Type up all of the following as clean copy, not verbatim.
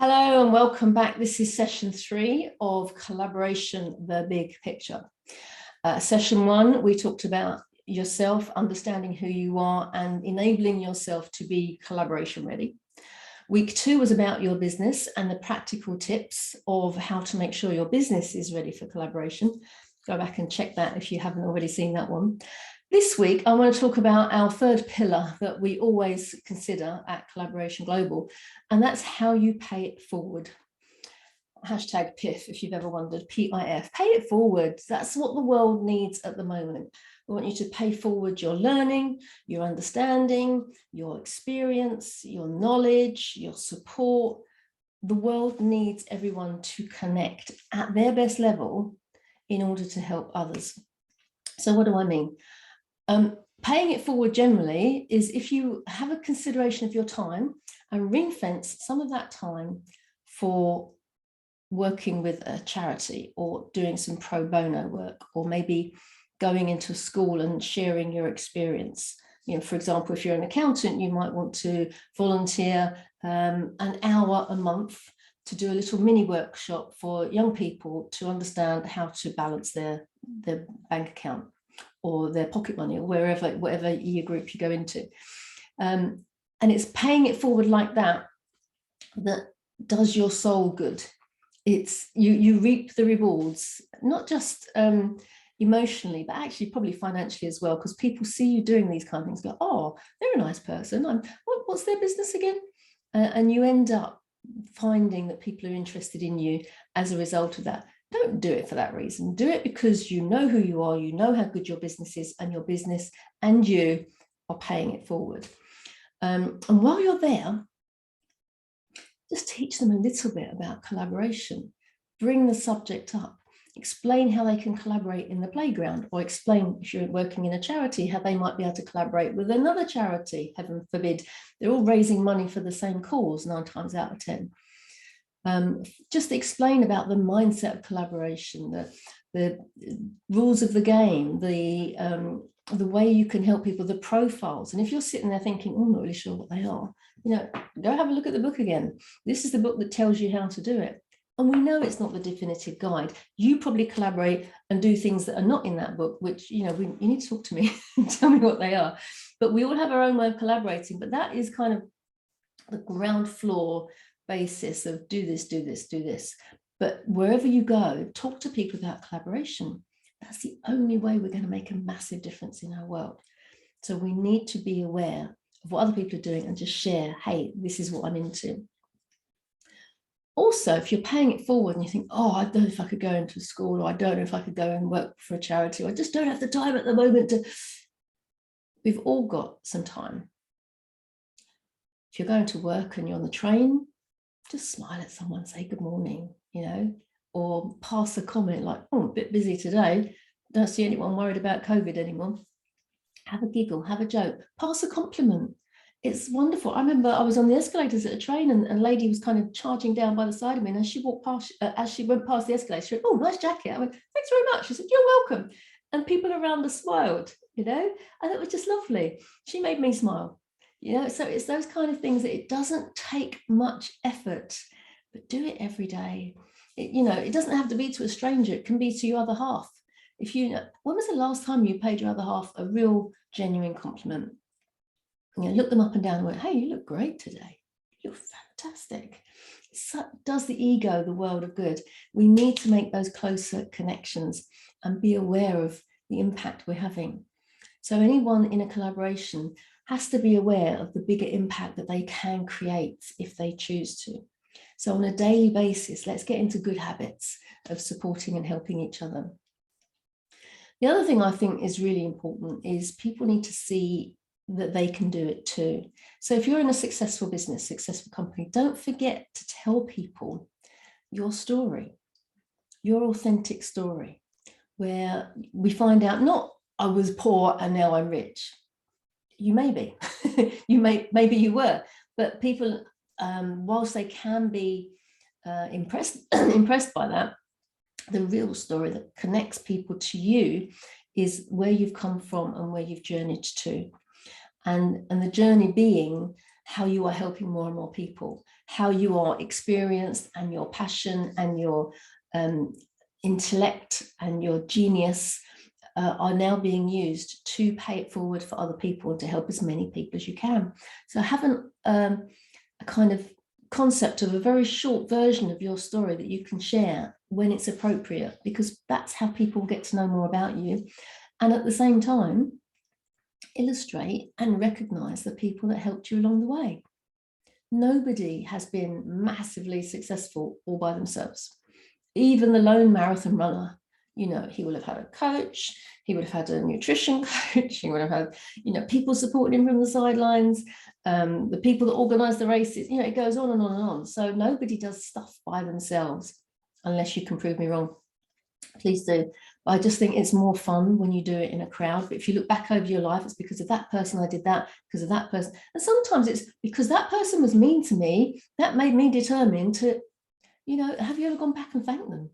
Hello and welcome back. This is session 3 of Collaboration, the Big Picture. Session 1, we talked about yourself, understanding who you are and enabling yourself to be collaboration ready. Week 2 was about your business and the practical tips of how to make sure your business is ready for collaboration. Go back and check that if you haven't already seen that one. This week, I want to talk about our third pillar that we always consider at Collaboration Global, and that's how you pay it forward. Hashtag PIF, if you've ever wondered, PIF, pay it forward. That's what the world needs at the moment. We want you to pay forward your learning, your understanding, your experience, your knowledge, your support. The world needs everyone to connect at their best level in order to help others. So what do I mean? Paying it forward generally is if you have a consideration of your time and ring fence some of that time for working with a charity or doing some pro bono work, or maybe going into a school and sharing your experience. You know, for example, if you're an accountant, you might want to volunteer an hour a month to do a little mini workshop for young people to understand how to balance their bank account or their pocket money, or whatever year group you go into. And it's paying it forward like that that does your soul good. It's you reap the rewards, not just emotionally, but actually probably financially as well, because people see you doing these kind of things, go, oh, they're a nice person. What's their business again? And you end up finding that people are interested in you as a result of that. Don't do it for that reason. Do it because you know who you are, you know how good your business is, and your business and you are paying it forward. And while you're there, just teach them a little bit about collaboration. Bring the subject up. Explain how they can collaborate in the playground, or explain, if you're working in a charity, how they might be able to collaborate with another charity, heaven forbid. They're all raising money for the same cause 9 times out of 10. Just explain about the mindset of collaboration, the rules of the game, the way you can help people, the profiles. And if you're sitting there thinking, oh, I'm not really sure what they are, go have a look at the book again. This is the book that tells you how to do it. And we know it's not the definitive guide. You probably collaborate and do things that are not in that book, which, you need to talk to me and tell me what they are. But we all have our own way of collaborating. But that is kind of the ground floor basis of do this, do this, do this. But wherever you go, talk to people about collaboration. That's the only way we're going to make a massive difference in our world. So we need to be aware of what other people are doing and just share, hey, this is what I'm into. Also, if you're paying it forward and you think, oh, I don't know if I could go into a school, or I don't know if I could go and work for a charity, or I just don't have the time at the moment to. We've all got some time. If you're going to work and you're on the train, just smile at someone, say good morning, or pass a comment like, oh, a bit busy today. Don't see anyone worried about COVID anymore. Have a giggle, have a joke, pass a compliment. It's wonderful. I remember I was on the escalators at a train, and a lady was kind of charging down by the side of me, and as she walked past, as she went past the escalator, she went, oh, nice jacket. I went, thanks very much. She said, you're welcome. And people around us smiled, and it was just lovely. She made me smile. So it's those kind of things that it doesn't take much effort, but do it every day. It doesn't have to be to a stranger. It can be to your other half. When was the last time you paid your other half a real genuine compliment? Look them up and down and went, hey, you look great today. You're fantastic. So does the ego the world of good? We need to make those closer connections and be aware of the impact we're having. So anyone in a collaboration has to be aware of the bigger impact that they can create if they choose to. So on a daily basis, let's get into good habits of supporting and helping each other. The other thing I think is really important is people need to see that they can do it too. So if you're in a successful business, successful company, don't forget to tell people your story, your authentic story, where we find out not I was poor and now I'm rich. You may be, maybe you were, but people, whilst they can be impressed by that, the real story that connects people to you is where you've come from and where you've journeyed to. And the journey being how you are helping more and more people, how you are experienced, and your passion and your intellect and your genius are now being used to pay it forward for other people and to help as many people as you can. So have a kind of concept of a very short version of your story that you can share when it's appropriate, because that's how people get to know more about you. And at the same time, illustrate and recognize the people that helped you along the way. Nobody has been massively successful all by themselves. Even the lone marathon runner, you know, he will have had a coach, he would have had a nutrition coach, he would have had, you know, people supporting him from the sidelines, the people that organize the races, you know, it goes on and on and on. So nobody does stuff by themselves, unless you can prove me wrong. Please do. But I just think it's more fun when you do it in a crowd. But if you look back over your life, it's because of that person I did that, because of that person. And sometimes it's because that person was mean to me, that made me determined to, you know, have you ever gone back and thanked them?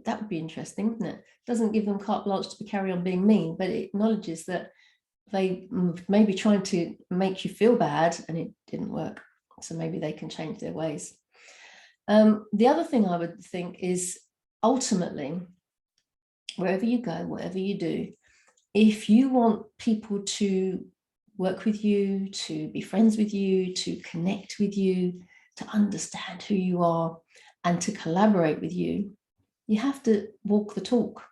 That would be interesting, wouldn't it? Doesn't give them carte blanche to carry on being mean, but it acknowledges that they may be trying to make you feel bad and it didn't work. So maybe they can change their ways. The other thing I would think is, ultimately, wherever you go, whatever you do, if you want people to work with you, to be friends with you, to connect with you, to understand who you are, and to collaborate with you, you have to walk the talk.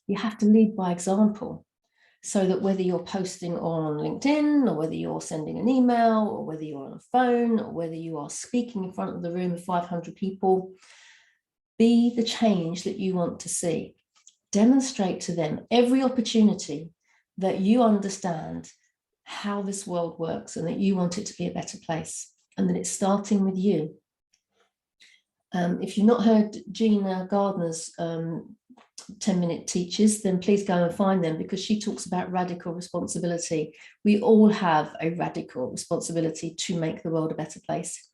You have to lead by example, so that whether you're posting on LinkedIn, or whether you're sending an email, or whether you're on a phone, or whether you are speaking in front of the room of 500 people, be the change that you want to see. Demonstrate to them every opportunity that you understand how this world works and that you want it to be a better place, and that it's starting with you. If you've not heard Gina Gardner's 10-minute teachers, then please go and find them, because she talks about radical responsibility. We all have a radical responsibility to make the world a better place.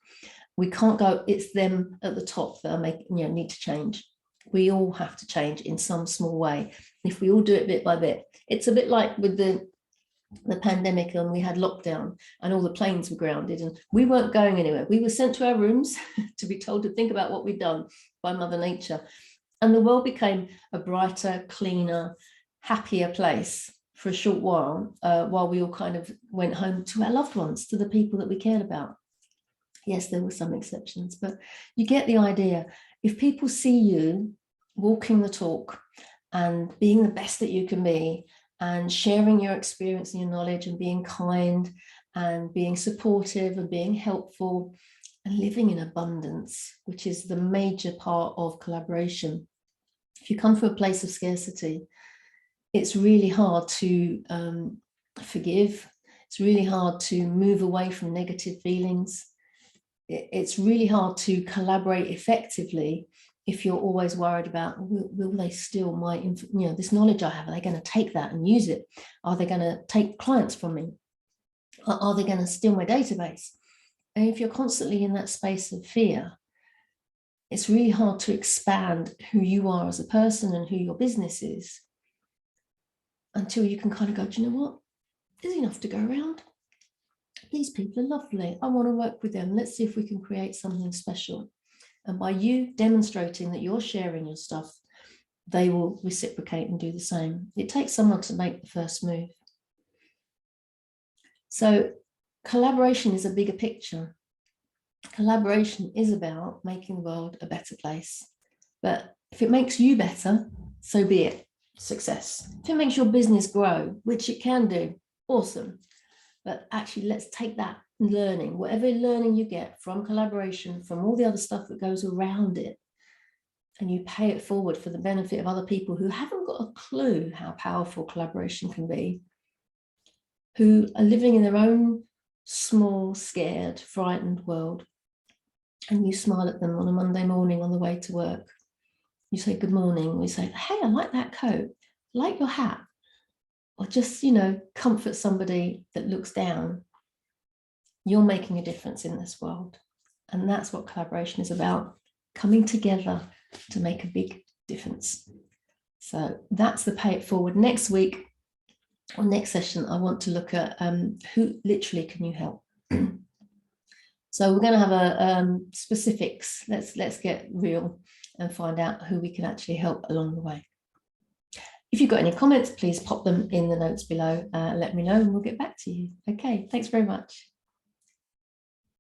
We can't go, it's them at the top that are making, you know, need to change. We all have to change in some small way. If we all do it bit by bit, it's a bit like with the pandemic, and we had lockdown and all the planes were grounded and we weren't going anywhere. We were sent to our rooms to be told to think about what we'd done by Mother Nature. And the world became a brighter, cleaner, happier place for a short while we all kind of went home to our loved ones, to the people that we cared about. Yes, there were some exceptions, but you get the idea. If people see you walking the talk and being the best that you can be, and sharing your experience and your knowledge, and being kind and being supportive and being helpful and living in abundance, which is the major part of collaboration. If you come from a place of scarcity, it's really hard to forgive. It's really hard to move away from negative feelings. It's really hard to collaborate effectively if you're always worried about, will they steal my, you know, this knowledge I have? Are they going to take that and use it? Are they going to take clients from me? Are they going to steal my database? And if you're constantly in that space of fear, it's really hard to expand who you are as a person and who your business is, until you can kind of go, do you know what? There's enough to go around. These people are lovely. I want to work with them. Let's see if we can create something special. And by you demonstrating that you're sharing your stuff, they will reciprocate and do the same. It takes someone to make the first move. So collaboration is a bigger picture. Collaboration is about making the world a better place. But if it makes you better, so be it. Success. If it makes your business grow, which it can do, awesome. But actually, let's take that learning, whatever learning you get from collaboration, from all the other stuff that goes around it, and you pay it forward for the benefit of other people who haven't got a clue how powerful collaboration can be, who are living in their own small, scared, frightened world. And you smile at them on a Monday morning on the way to work. You say, good morning. We say, hey, I like that coat. I like your hat. Or just, you know, comfort somebody that looks down. You're making a difference in this world. And that's what collaboration is about, coming together to make a big difference. So that's the pay it forward. Next week, on next session, I want to look at who literally can you help. So we're going to have a specifics. Let's get real and find out who we can actually help along the way. If you've got any comments, please pop them in the notes below. Let me know and we'll get back to you. Okay, thanks very much.